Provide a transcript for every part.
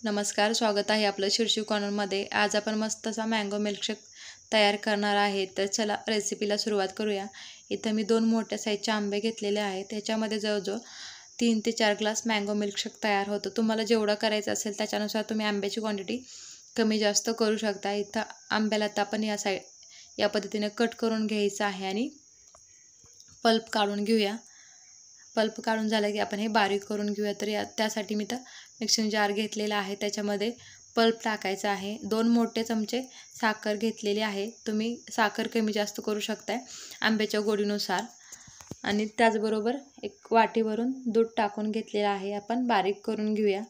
नमस्कार, स्वागत आहे आपलं शिर्षी कॉर्नरमध्ये। आज आपण मस्त असा मँगो मिल्कशेक तयार करणार आहे। तर चला रेसिपीला सुरुवात करूया। इथं मी 2 मोठ्या साईजचे आंबे घेतलेले आहेत। त्याच्यामध्ये जवळजवळ 3 ते 4 ग्लास मँगो मिल्कशेक तयार होतं। तुम्हाला जेवढं करायचं असेल त्याच्यानुसार तुम्ही आंब्याची क्वांटिटी कमी जास्त करू शकता। इथं आंब्याला आता आपण या पद्धतीने कट करून घ्यायचं आहे आणि पल्प काढून घेऊया। पल्प काढून झालं की आपण हे बारीक करून घेऊया। तर त्यासाठी मी तर मिक्सिंग जार घेतलेला आहे, त्याच्यामध्ये पल्प टाकायचा आहे। 2 मोठे चमचे साखर घेतलेली आहे। तुम्ही साखर कमी जास्त करू शकताय आंब्याच्या गोडीनुसार। आणि त्याचबरोबर एक वाटीवरून दूध टाकून घेतलेलं आहे, आपण बारीक करून घेऊया।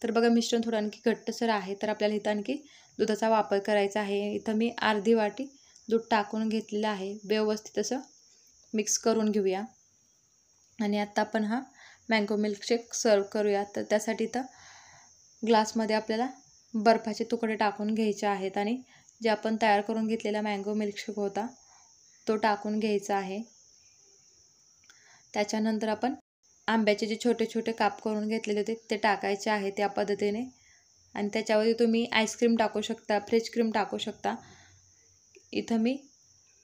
तर बघा मिश्रण थोडं आणखी घट्टसर आहे, तर आपल्याला इथं आणखी दुधाचा वापर करायचा आहे। इथं मी अर्धी वाटी दूध टाकून घेतलेलं आहे। व्यवस्थित असं मिक्स करून घेऊया आणि आता आपण हा मँगो मिल्कशेक सर्व करूया। तर त्यासाठी तर ग्लासमध्ये आपल्याला बर्फाचे तुकडे टाकून घ्यायचे आहेत आणि जे आपण तयार करून घेतलेला मँगो मिल्कशेक होता तो टाकून घ्यायचा आहे। त्याच्यानंतर आपण आंब्याचे जे छोटे छोटे काप करून घेतलेले होते ते टाकायचे आहेत त्या पद्धतीने। आणि त्याच्यावरती तुम्ही आईस्क्रीम टाकू शकता, फ्रेश क्रीम टाकू शकता। इथं मी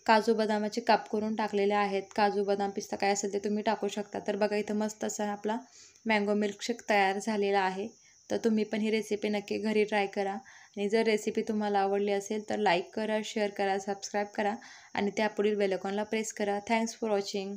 काजू बदामाचे काप करून टाकलेले आहेत। काजू बदाम पिस्ता काय असेल ते तुम्ही टाकू शकता। तर बघा इथं मस्त असा आपला मँगो मिल्कशेक तयार झालेला आहे। तर तुम्ही पण ही रेसिपी नक्की घरी ट्राय करा। आणि जर रेसिपी तुम्हाला आवडली असेल तर लाईक करा, शेअर करा, सबस्क्राईब करा आणि त्यापुढील बेल आयकॉनला प्रेस करा। Thanks for watching.